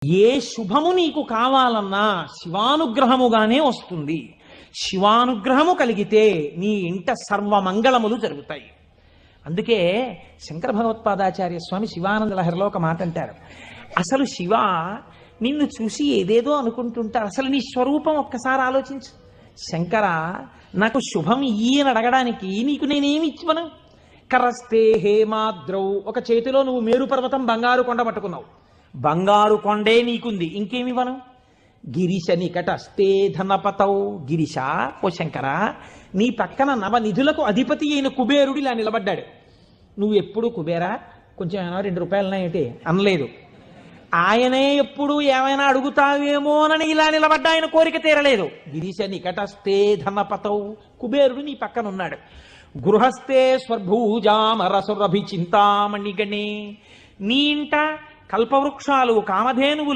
ఏ శుభము నీకు కావాలన్నా శివానుగ్రహముగానే వస్తుంది. శివానుగ్రహము కలిగితే నీ ఇంట సర్వమంగళములు జరుగుతాయి. అందుకే శంకర భగవత్పాదాచార్య స్వామి శివానంద లహరిలో ఒక మాట అంటారు. అసలు శివ నిన్ను చూసి ఏదేదో అనుకుంటుంటారు, అసలు నీ స్వరూపం ఒక్కసారి ఆలోచించు. శంకర, నాకు శుభం ఈయన అడగడానికి నీకు నేనేమి ఇచ్చివను? కరస్తే హేమాద్రౌ, ఒక చేతిలో నువ్వు మేరు పర్వతం బంగారు కొండ పట్టుకున్నావు, బంగారు కొండే నీకుంది, ఇంకేమివ్వను? గిరిశ నికటస్తే ధనపతౌ, గిరిశ ఓ శంకర, నీ పక్కన నవనిధులకు అధిపతి అయిన కుబేరుడు ఇలా నిలబడ్డాడు. నువ్వు ఎప్పుడు కుబేరా కొంచెం ఏమైనా 2 రూపాయలనేంటి అనలేదు. ఆయనే ఎప్పుడు ఏమైనా అడుగుతావేమోనని ఇలా నిలబడ్డా, ఆయన కోరిక తీరలేదు. గిరిశ నికటస్తే ధనపతౌ, కుబేరుడు నీ పక్కన ఉన్నాడు. గృహస్థే స్వర్భూజామరసురభి చింతామణిగణే, నీ ఇంట కల్పవృక్షాలు కామధేనువులు